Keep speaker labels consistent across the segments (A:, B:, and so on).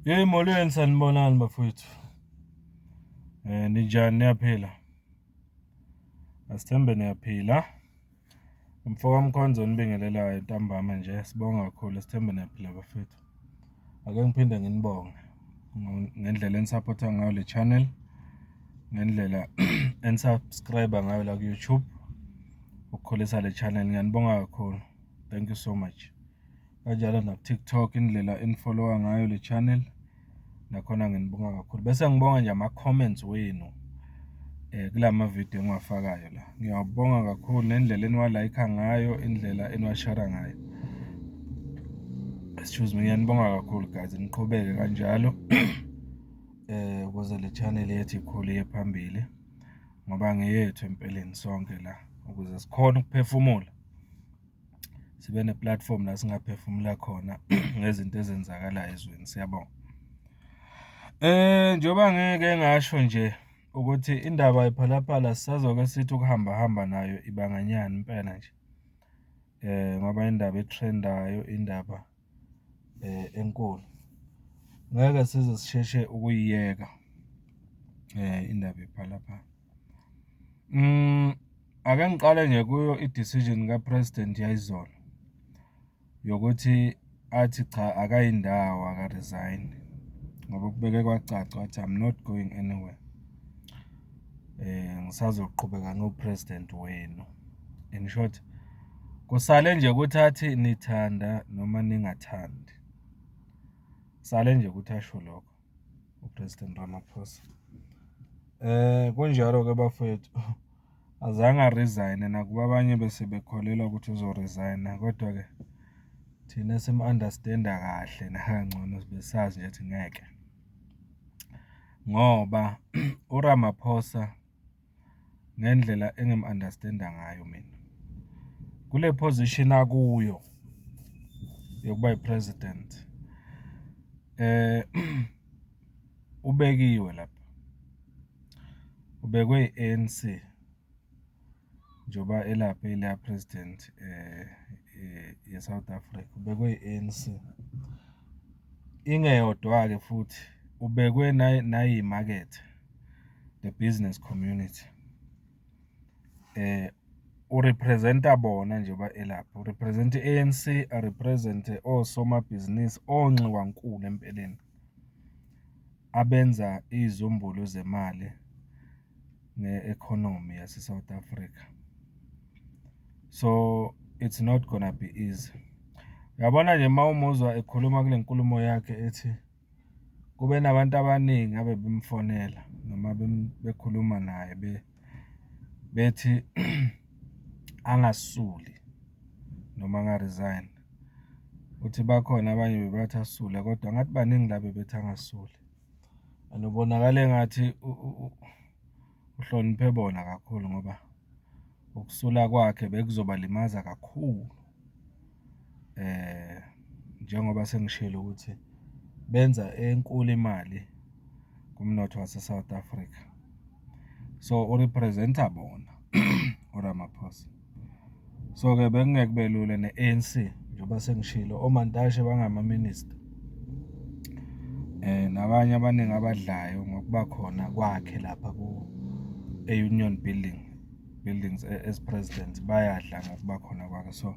A: Molweni sanibonani bafowethu. Ninjani niyaphila? Asithembe niyaphila. Umfo kaMkhonzo nibingelelayo ntambama nje sibonga kakhulu sithembe niyaphila bafowethu. Ake ngiphinde nginibonge ngendlela enisupporta ngayo le channel, ngendlela enisubscribe ngayo la ku-YouTube ukukhulisa le channel. Ngiyanibonga kakhulu. Thank you so much. Kanjalo na TikTok indlela enifollowa ngayo le channel. Nakhona nginibonga kakhulu. Bese ngibonga nje ama-comments wenu kulama video engiwafakayo la. Ngiyabonga kakhulu nendlela eniwa-like ngayo, indlela eniwa-share ngayo. Excuse me, ngiyanibonga kakhulu guys. Niqhubeke kanjalo ukuze le channel yethu ikhule iye phambili ngoba ngeyethu empeleni sonke la ukuze sikhone ukuphefumula. Sibe ne-platform la singaphefumula khona ngezinto ezenzakalayo ezweni. Siyabonga. Njengoba ngeke ngasho nje ukuthi indaba iphalaphala sisazoke sithi ukuhamba nayo ibanganyana impela nje. Ngoba indaba etrendayo, indaba enkulu. Ngeke size sisheshe ukuyiyeka indaba iphalaphala. Ake ngiqale nje kuyo i-decision kaPresident yayizolo yokuthi athi cha akayindawo aka-resign. Ngoba kubeke kwacaca wathi I'm not going anywhere. Ngisazoqhubeka ngopresident wenu. In short, kusale nje ukuthi athi nithanda noma ningathandi. Sale nje ukuthi asho lokho uPresident Ramaphosa. Kunjalo ke bafowethu. Azange resign nakuba abanye bese bekholelwa ukuthi uzoresign kodwa ke thina sim-understanda kahle nakangcono besazi ukuthi ngeke. Ngoba uRamaphosa ngendlela engim-understanda ngayo mina kule position akuyo yokuba yi-president ubekiwe lapha. Ubekwe i-ANC njoba elapha ila president ye-South Africa. Ubekwe i-ANC. Ingeyodwa ke futhi ubekwe nayimakethe, the business community. Urepresenta bona njengoba elapha. Urepresenta i-ANC, arepresente osomabhizinisi onxiwankulu empeleni abenza izumbulu zemali nge-economy yase-South Africa. So it's not gonna be easy. Uyabona nje mawumuzwa ekhuluma kule nkulumo yakhe ethi kube nabantu abaningi abebemfonela noma bekhuluma naye bethi angasuli noma anga-resign. Uthi bakhona abanye bebathi asule kodwa ngathi baningi la bebethi angasuli. Anubonakale ngathi uhloniphe bona kakhulu ngoba ukusula kwakhe bekuzobalimaza kakhulu. Njengoba sengishilo ukuthi benza enkulu imali kumnotho wase-South Africa. So urepresenta bona uRamaphosa. So ke bekungeke kube lula ne-ANC njengoba sengishilo oMantashe bangama-minister. Nabanye abaningi abadlayo ngokuba khona kwakhe lapha e-Union buildings as president bayadla ngokuba khona kwakhe. So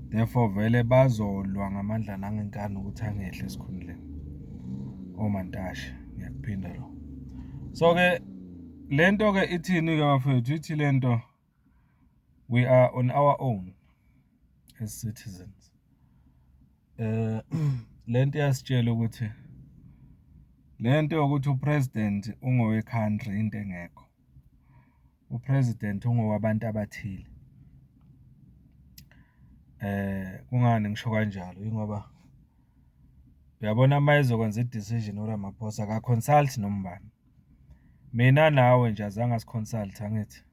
A: therefore vele bazolwa ngamandla nangenkani ukuthi angehle esikhundleni oMantashe. Ngiyakuphinda lo. So ke lento ke ithini ke bafethu? Ithi lento we are on our own as citizens. Lento yasitshela ukuthi lento yokuthi upresident ungowe country into engekho. Upresident ungowabantu abathile. Kungani ngisho kanjalo? Ingoba uyabona mayezokwenza i-decision uRamaphosa aka-consult nombani. Mina nawe nje azange asiconsult angithi.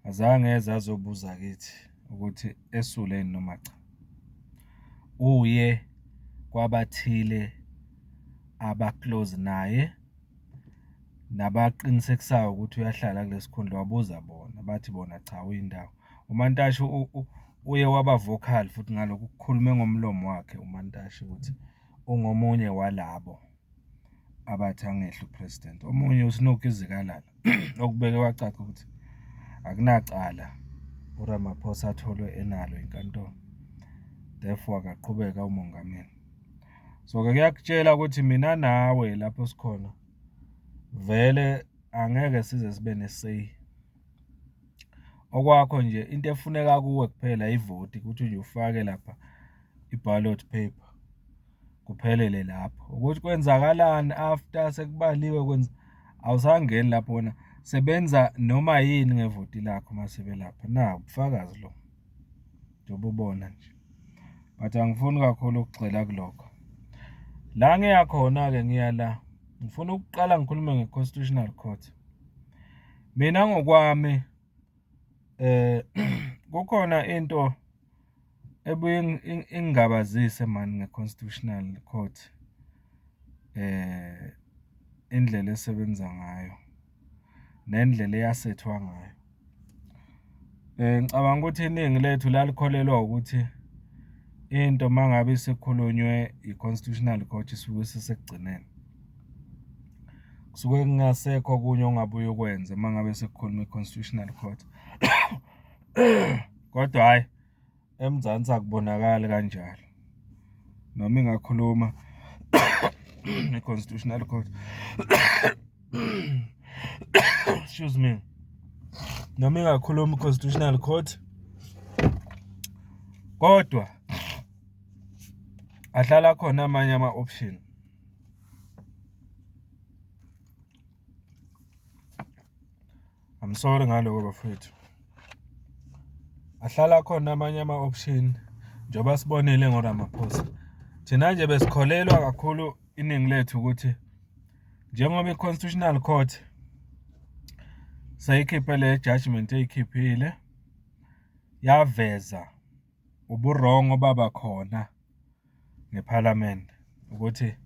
A: Azange eze azobuza kithi ukuthi esuleni noma cha. Uye kwabathile abaclose naye nabaqinisekisayo ukuthi uyahlala kulesikhundla wabuza bona bathi bona cha uyindawo. uMantashe uye waba vocal futhi ngalokho ukukhuluma ngomlomo wakhe uMantashe ukuthi ungomunye walabo abathi angehle upresident. Omunye uSinoki Zikalala okubeke wacaca ukuthi akunacala uRamaphosa atholwe enalo inkantolo, therefore akaqhubeka umongameli. So-ke kuyakutshela ukuthi mina nawe lapho sikhona vele angeke size sibe ne-say. Okwakho nje into efuneka kuwe kuphela ivoti, ukuthi nje ufake lapha i-ballot paper kuphelele lapho. Ukuthi kwenzakalani after sekubaliwe awusangeni lapho wona, sebenza noma yini ngevoti lakho masebe lapha. Na ubufakazi lo njengoba ubona nje, but angifuni kakhulu ukugxila kulokho. La ngiya khona-ke ngiya la, ngifuna ukuqala ngikhulume nge-Constitutional Court. Mina ngokwami kukhona into ebuye ingabazise mani nge-Constitutional Court, indlela esebenza ngayo nendlela eyasethwa ngayo. Ngicabanga ukuthi iningi lethu lalikholelwa ukuthi into mangabe isikhulunywe i-Constitutional Court isuke sisekugcineni, kusuke kungasekho okunye ongabuye ukwenze mangabe sekukhuluma i-Constitutional Court. Kodwa hayi, eMzansi akubonakali kanjalo. Noma ingakhuluma i-Constitutional Court excuse me, noma ingakhuluma i-Constitutional Court, kodwa ahlala khona amanye ama-option. I'm sorry ngaloko bafowethu. Ahlala khona amanye ama-option njengoba sibonile ngoRamaphosa. Thina nje besikholelwa kakhulu iningi lethu ukuthi njengoba i-Constitutional Court sayikhiphe le judgment eyikhiphile, yaveza uburongo baba khona ngeParliament ukuthi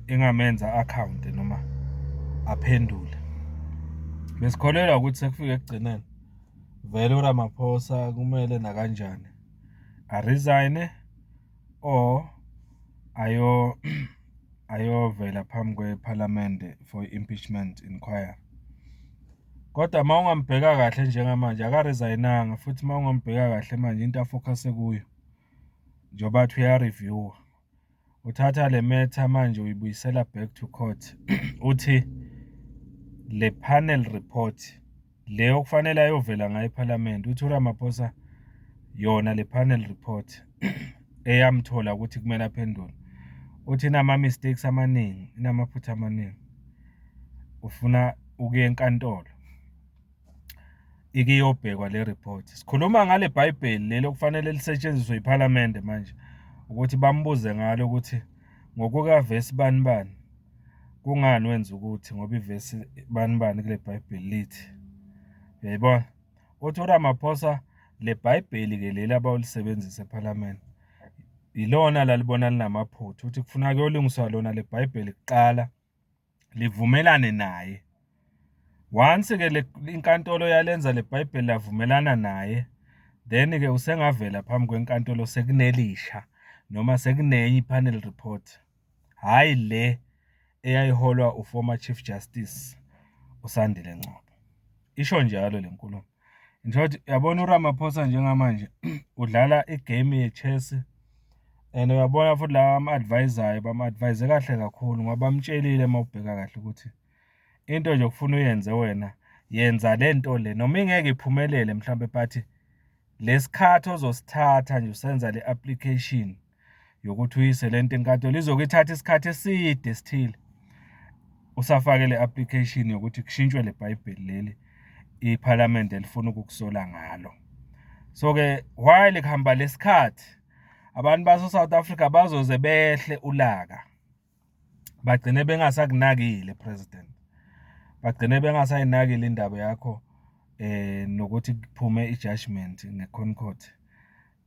A: ingamenza account noma aphendule. Besikholelwa ukuthi sekufike ekugcineni vele uRamaphosa kumele nakanjani aresign or ayovela phambi kweParliament for impeachment inquiry. Kodwa ma ungambheka kahle njengamanje akaresignanga, futhi ma ungambheka kahle manje into afocuse kuyo njengoba athi uyareview, uthatha le matter manje uyibuyisela back to court. Uthi le panel report leyo okufanele ayovela ngayo eParliament, uthi uRamaphosa yona le panel report eyamthola ukuthi kumele aphendule, uthi inama-mistakes amaningi, inamaphutha amaningi, ufuna ukuya enkantolo ikiyobhekwa le report. Sikhuluma ngale Bible lelo okufanele lisetshenziswe iParliament manje, ukuthi bambuze ngalo ukuthi ngokukavesi bani kungani wenza ukuthi ngoba ivesi bani kule Bible lithi. Uyayibona? Uthi uRamaphosa le Bible ke leli abawulisebenzisa eParliament ilona lalibona linamaphutha, uthi kufuna kuyolungiswa lona le Bible kuqala livumelane naye. Once ke inkantolo yalenza le Bible lavumelana naye, then ke usengavela phambi kwenkantolo sekunelisha noma sekunenye ipanel report, hayi le eyayiholwa uformer Chief Justice uSandile Ngcobo. Isho njalo le nkulumo. In short, yabona uRamaphosa njengamanje udlala igame ye-chess, and uyabona futhi la ama-advisayo bama-advise kahle kakhulu ngoba bamtshelile mawubheka kahle ukuthi into nje okufuna uyenze wena yenza lento le noma ingeke iphumelele mhlambe, but lesikhathi ozosithatha nje usenza le application yokuthi uyise lento enkantolo izokuthatha isikhathi eside still usafake le application yokuthi kushintshwe le Bible leli iParliament elifuna ukukusola ngalo. So ke while kuhamba lesikhathi abantu baso South Africa bazoze behle ulaka, bagcine bengasakunakile president, bagcine bengasayinakile indaba yakho nokuthi kuphume i-judgment nge-Concord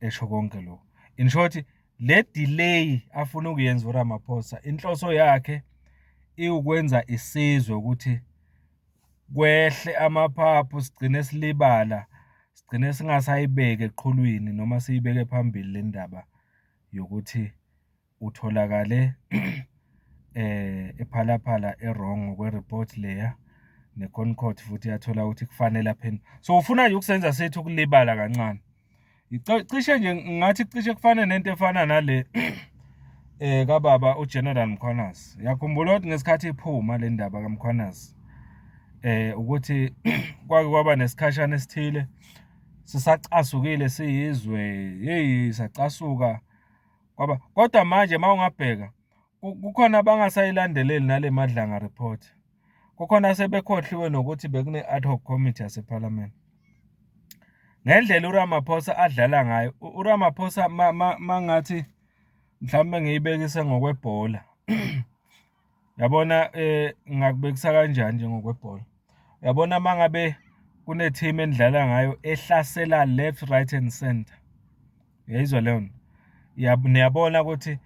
A: esho konke lo. In short, le delay afuna ukuyenza uRamaphosa inhloso yakhe iwukwenza isizwe ukuthi kwehle amaphaphu, sigcine silibala, sigcine singasayibeke eqhulwini noma siyibeke phambili le ndaba yokuthi utholakale ephalaphala wrong ngokwe-report leya ne-Concord futhi yathola ukuthi kufanele aphendule. So ufuna nje ukusenza sethu ukulibala kancane. Cishe nje ngathi cishe kufana nento efana nale kababa uGeneral Mkhwanazi. Yakhumbula ukuthi ngesikhathi iphuma le ndaba kaMkhwanazi ukuthi kwake kwaba nesikhashana esithile sisacasukile siyizwe, hey sacasuka kwaba, kodwa manje mawungabheka kukhona abangasayilandeleli nale Madlanga report. Kukhona sebekhohliwe nokuthi bekune ad hoc committee yaseParliament. Ngendlela uRamaphosa adlala ngayo, uRamaphosa mangathi mhlawumbe ngiyibekise ngokwebhola. Yabona ngakubekisa kanjani nje ngokwebhola. Yabona mangabe kune team endlala ngayo ehlasela left, right and center. Uyayizwa leyo nto? Niyabona ukuthi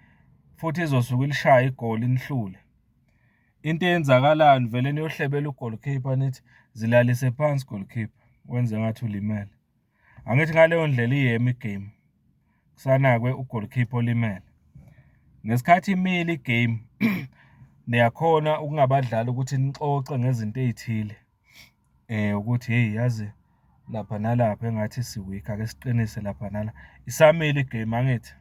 A: futhi izosuka ilishaya igoli inihlule. Into eyenzakalayo nivele niyohlebela ugoalkeeper nithi zilalise phansi goalkeeper wenze ngathi ulimele. Angithi ngaleyo ndlela iyemi igame. Kusanakwe ugoalkeeper olimele. Ngesikhathi imile igame niyakhona ukungabadlali ukuthi nixoxe ngezinto ezithile. Ukuthi hey yazi lapha nalapha engathi siweak ake siqinise lapha nala. Isamile igame angithi.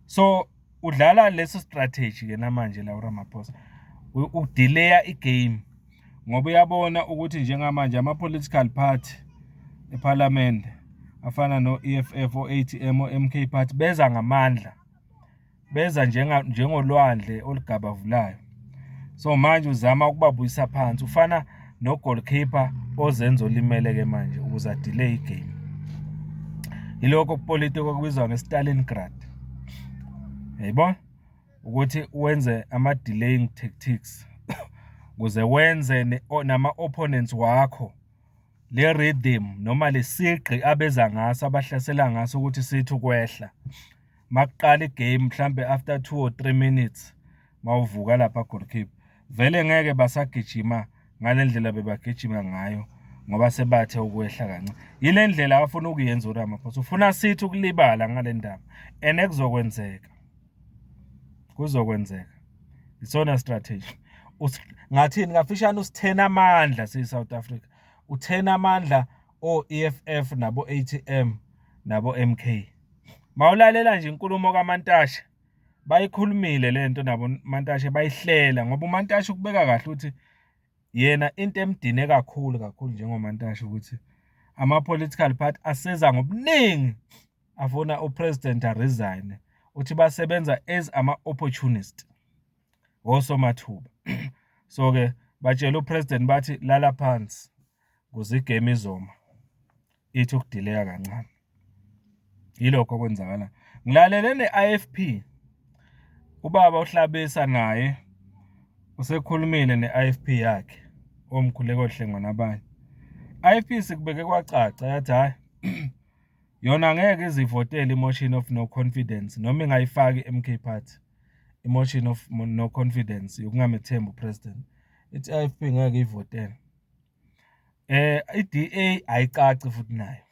A: So udlala leso strategy ke namanje la uRamaphosa. Udelaya igame ngoba uyabona ukuthi njengamanje ama-political party eParliament afana no-EFF o-ATM o-MK party beza ngamandla, beza njengolwandle olugabavulayo. So manje uzama ukubabuyisa phansi, ufana no-goalkeeper ozenza olimele-ke manje ukuze adelay igame. Yilokho kupolitiko okubizwa nge-Stalingrad. Yayibona ukuthi wenze ama-delaying tactics ukuze wenze nama-opponents wakho le rhythm noma lesigqi abeza ngaso abahlasela ngaso ukuthi sithi ukwehla. Makuqala igame mhlambe after 2 or 3 minutes mawuvuka lapha goalkeeper vele ngeke basagijima ngalendlela bebagijima ngayo ngoba sebathe ukwehla kancane. Yile ndlela afuna ukuyenza uRamaphosa. Ufuna sithi ukulibala ngale ndaba and ekuzokwenzeka. Kuzokwenzeka. Isona strategy. Ngathini ngafishana usithena amandla siyi-South Africa. Uthena amandla o-EFF nabo ATM nabo MK. Mawulalela nje inkulumo kaMantashe bayikhulumile lento nabo Mantashe bayihlela ngoba uMantashe ukubeka kahle ukuthi yena into emdine kakhulu njengoMantashe ukuthi ama-political party aseza ngobuningi afuna upresident resign uthi basebenza as ama-opportunist osomathuba. So ke batshela upresident bathi lala phansi kuze igame izoma ithi ukudelaya kancane. Yilokho okwenzakala. Ngilalele ne-IFP ubaba uHlabisa naye usekhulumile ne-IFP yakhe omkhuleko Hlengo nabanye. IFP sikubeke kwacaca yathi hayi yona ngeke izivotele imotion of no confidence noma ingayifaki MK party emotion of no confidence yokungamethemba upresident. Ithi IFP ngeke ivotele. I-DA ayicaci futhi nayo.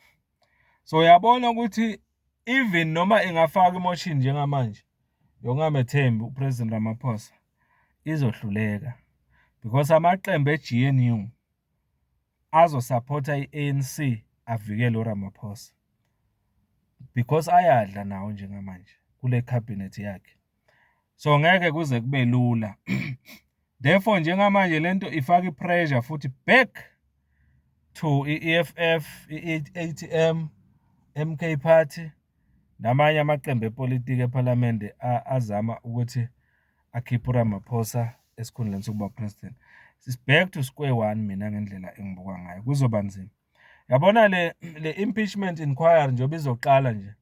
A: So uyabona ukuthi even noma ingafaka imotion njengamanje yokungamethembi upresident Ramaphosa izohluleka because amaqembu eGNU azosupporta i-ANC avikele uRamaphosa because ayadla nawo njengamanje kule cabinet yakhe. So ngeke kuze kube lula. Therefore njengamanje lento ifaka ipressure futhi back to i-EFF, i-ATM, MK party namanye amaqembu epolitiki eParliament azama ukuthi akhiphe uRamaphosa esikhundleni sokuba president. It's back to square one mina ngendlela engibuka ngayo. Kuzoba nzima. Yabona le impeachment inquiry njengoba izoqala nje.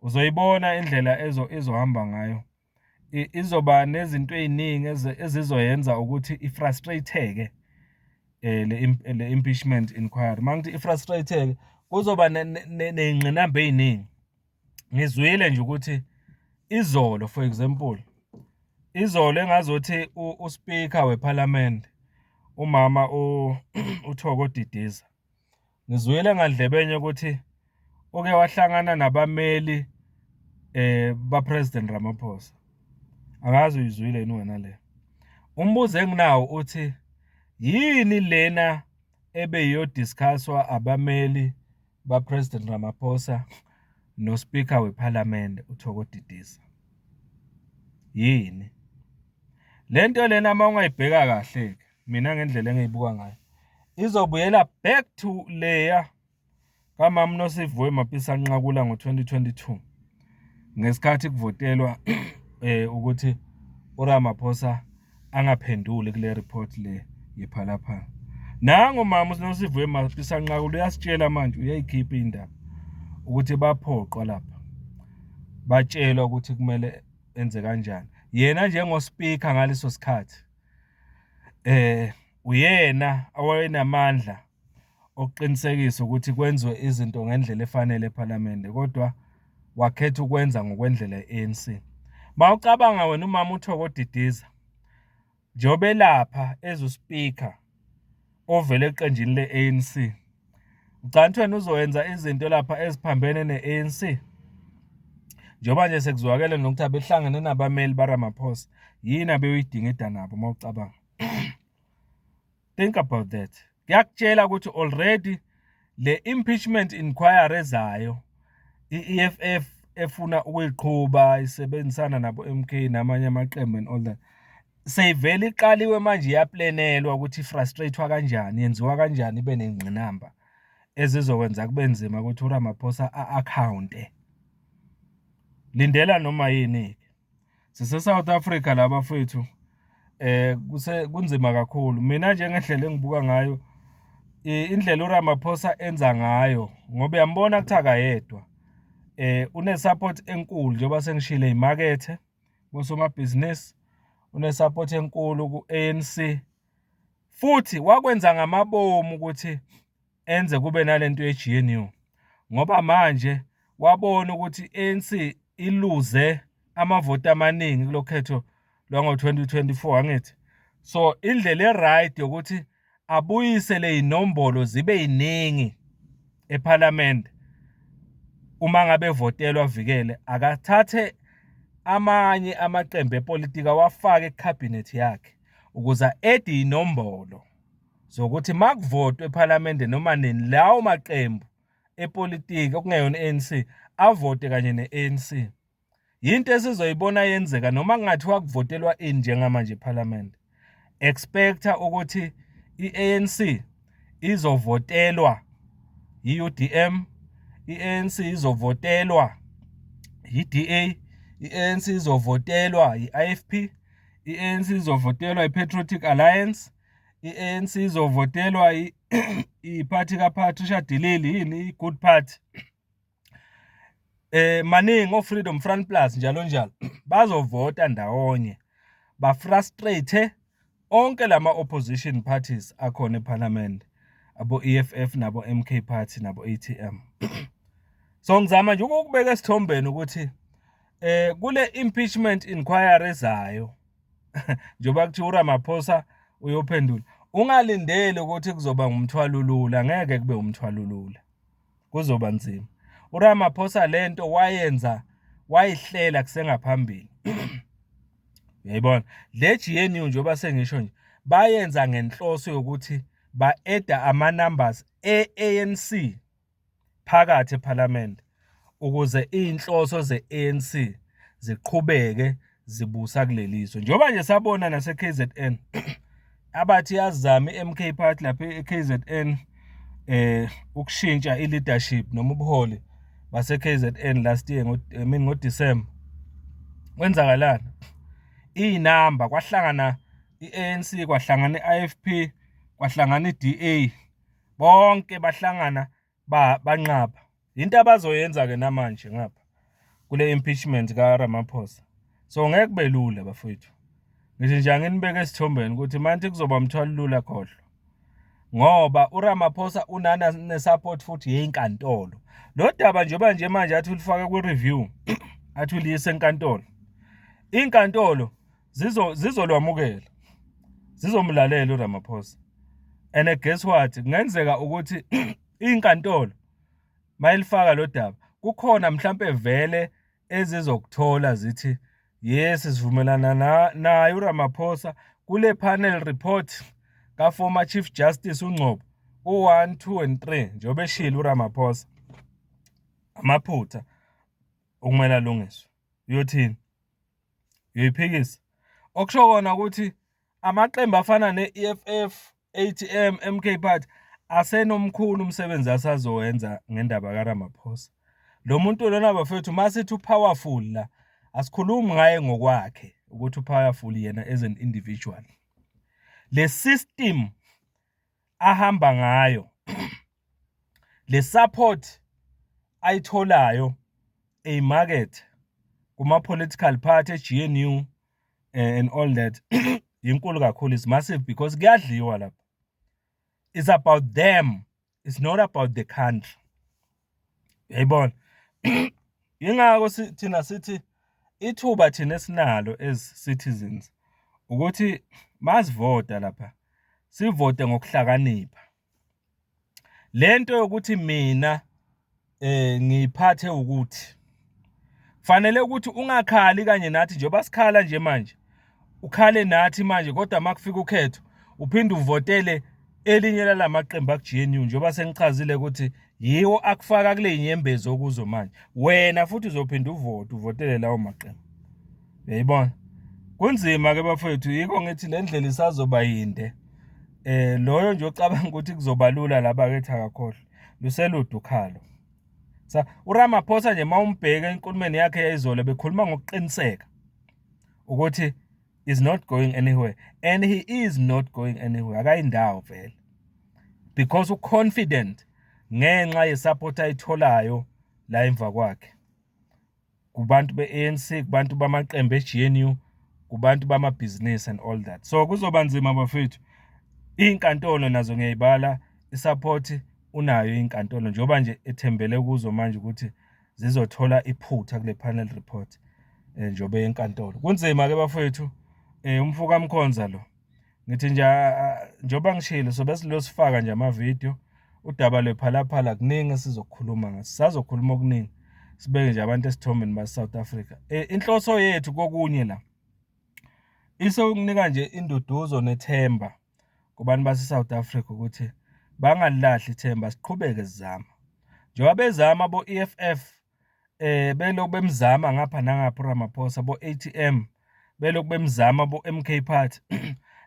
A: Uzoyibona indlela ezohamba ngayo. Izoba nezinto eziningi ezizoyenza ukuthi ifrustrate-ke le impeachment inquiry. Mangithi ifrustrate-ke kuzoba nezingqinamba eziningi. Ngizwile nje ukuthi izolo for example izolo engazothi uSpeaker weParliament umama uThoko Didiza ngizwile ngandlebenye ukuthi oke wahlangana nabameli ba President Ramaphosa. Angazi uyizwile yini wena le. Umbuzo enginawo uthi yini lena ebeyodiscusswa abameli ba President Ramaphosa no Speaker weParliament uThoko Didisa. Yini? Lento lena uma ungayibheka kahle mina ngendlela engiyibuka ngayo izobuyela back to leya kaMama Nosiviwe Mapisa-Nqakula ngo-2022 ngesikhathi kuvotelwa ukuthi uRamaphosa angaphenduli kule report le yePhalaphala. Nangu Mama Nosiviwe Mapisa-Nqakula uyasitshela manje uyayikhipha indaba ukuthi baphoqwa lapha. Batshelwa ukuthi kumele enze kanjani. Yena njengoSpeaker ngaleso sikhathi uyena owayenamandla okuqinisekisa ukuthi kwenziwe izinto ngendlela efanele eParliament kodwa wakhetha ukwenza ngokwendlela ye-ANC. Mawucabanga wena uMama uThoko Didisa njobe lapha ezuSpeaker ovele eqenjini le-ANC. Ucanthi wena uzowenza izinto lapha eziphambene ne-ANC. Njoba nje sekuzwakele nokuthi abehlangene nabameli baRamaphosa yini abeyidingida nabo mawucabanga. Think about that. Ngiyakutshela ukuthi already le impeachment inquiry ezayo i-EFF efuna ukuyiqhuba isebenzisana nabo MK namanye amaqembu and all that. Seyivele iqaliwe manje iyaplanelwa ukuthi frustratewa kanjani, yenziwa kanjani ibe nengqinamba ezizokwenza kube nzima ukuthi uRamaphosa a-account. Lindela noma yini. Sise South Africa laba fethu kunzima kakhulu. Mina njengendlela engibuka ngayo indlela uRamaphosa enza ngayo ngoba uyambona ukuthi akayedwa. Une support enkulu njengoba sengishile imakethe bosomabhizinisi, une support enkulu ku-ANC. Futhi wakwenza ngamabomu ukuthi enze kube nalento ye-GNU. Ngoba manje wabona ukuthi ANC iluze amavoti amaningi kulokhetho lwango-2024 angithi. So indlela eright yokuthi abuyise le inombolo zibe yiningi eParliament uma ngabe votelwa vikele akathathe amanye amaqembu epolitika wafake ecabinet yakhe ukuze edi inombolo zokuthi makuvotwe eParliament noma nini lawo maqembu epolitika okungeyona ANC avote kanye ne-ANC. Yinto esizoyibona yenzeka noma kungathiwa kuvotelwa ini njengamanje eParliament. Expecta ukuthi i-ANC izovotelwa i-UDM, i-ANC izovotelwa i-DA, i-ANC izovotelwa i-IFP, i-ANC izovotelwa i-Patriotic Alliance, i-ANC izovotelwa i-party kaPatricia de Lille yini i-Good Party. Maningi o-Freedom Front Plus njalo njalo bazovota ndawonye bafrustrate onke lama opposition parties akhona eParliament, abo EFF nabo MK Party nabo ATM. So ngizama nje ukubeka esithombeni ukuthi kule impeachment inquiry ezayo njoba kuthi uRamaphosa uyophendula ungalindeli ukuthi kuzoba ngumthwalulula, ngeke kube umthwalulula, kuzoba nzima. uRamaphosa lento wayihlela kusengaphambili. Uyayibona le GNU njoba sengisho nje bayenza ngenhloso yokuthi ba-eda ama-numbers e-ANC phakathi eParliament ukuze inhloso ze-ANC ziqhubeke zibusa kuleliso. Njoba nje sabona nase-KZN abathi yazama i-MK Party lapha e-KZN ukushintsha i-leadership noma ubuholi base-KZN last year ngoDisemba. Kwenzakalana inamba kwahlangana i-ANC kwahlangana i-IFP kwahlangana i-DA bonke bahlangana banqaba. Into abazoyenza ke namanje ngapha kule impeachment kaRamaphosa. So ngeke kube lula bafowethu. Ngithi nje nginibeke esithombeni ukuthi manje kuzoba umthwalulula khohlo. Ngoba uRamaphosa unana nesupport futhi yezinkantolo. Lo daba njengoba nje manje athi ulifake ku-review athi uliyise enkantolo. Inkantolo zizolwamukela. Zizomlalela uRamaphosa. And guess what? Kungenzeka ukuthi inkantolo mayilifaka lo daba kukhona mhlambe vele ezizokuthola zithi yes sivumelana naye uRamaphosa kule panel report ka former Chief Justice uNgcobo u1 2 and 3 njengoba eshilo uRamaphosa amaphutha okumele alungiswe uyothini uyoyiphikisa okusho kona ukuthi amaqembu afana neEFF ATM MK Party asenomkhulu umsebenzi asazowenza ngendaba kaRamaphosa. Lo muntu lona bafethu masithi powerful la asikhulumi ngaye ngokwakhe ukuthi powerful yena as an individual. Le system ahamba ngayo le support ayitholayo a market kuma political party GNU and all that inkulu kakhulu is massive because kuyadliwa lapha. It's about them. It's not about the country. Yayibona. Ingako thina sithi ithuba thina esinalo as citizens ukuthi masivota lapha sivote ngokuhlakanipha. Lento yokuthi mina ngiphathe ukuthi fanele ukuthi ungakhali kanye nathi njengoba sikhala nje manje ukhale nathi manje kodwa makufika ukhetho uphinde uvotele elinye lalamaqembu akuGNU njengoba sengichazile ukuthi yiwo akufaka kule inyembezo okuzo manje wena futhi uzophinda uvotele lawo maqembu. Uyayibona kunzima ke bafethu yiko ngithi le ndlela isazoba yinde loyo nje ocabanga ukuthi kuzoba lula laba kethi akakhohle luselude ukhalo. Sa uRamaphosa nje mawumbheka enkulumeni yakhe yayizolo bekhuluma ngokuqiniseka ukuthi is not going anywhere and he is not going anywhere akayindawo vele because uconfident ngenxa yesupport ayitholayo la emva kwakhe kubantu beANC kubantu bamaqembu eGNU kubantu bamabhizinisi and all that. So kuzoba nzima bafethu inkantolo nazo ngiyayibala isupport unayo inkantolo njengoba nje ethembele kuzo manje ukuthi zizothola iphutha kule panel report njengoba enkantolo kunzima ke bafethu umfuka Mkhonza lo ngithi nje njengoba ngishilo so bese losifaka nje ama video udaba lwephalaphala kuningi sizokhuluma ngaso sazokhuluma okuningi sibeke nje abantu esithombeni ba South Africa. Inhloso yethu kokunye la isokunika nje induduzo nethemba kubantu base South Africa ukuthi bangalilahli ithemba siqhubeke sizama njengoba bezama bo EFF belokhu bemzama ngapha nangapha uRamaphosa bo ATM belokhu bemzama bo MK Party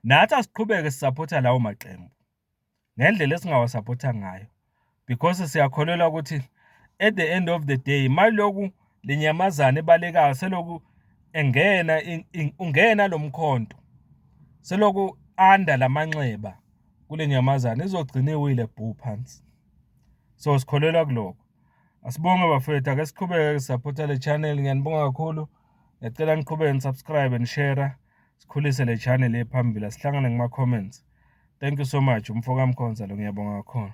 A: nathi asiqhubeke sisupporta lawo maqembu ngendlela esingawasupporta ngayo because siyakholelwa ukuthi at the end of the day maloku lenyamazana ebalekayo seloku ungena lomkhonto seloku anda lamanxeba kule nyamazana izogcina iwile bhu phansi. So sikholelwa kuloko asibonge bafethu ake siqhubeke sisupporta le channel ngiyanibonga kakhulu ngicela niqhubeke nisubscribe and share sikhulise le channel ephambili sihlangane kuma comments. Thank you so much umfoka Mkhonza lo ngiyabonga kakhulu.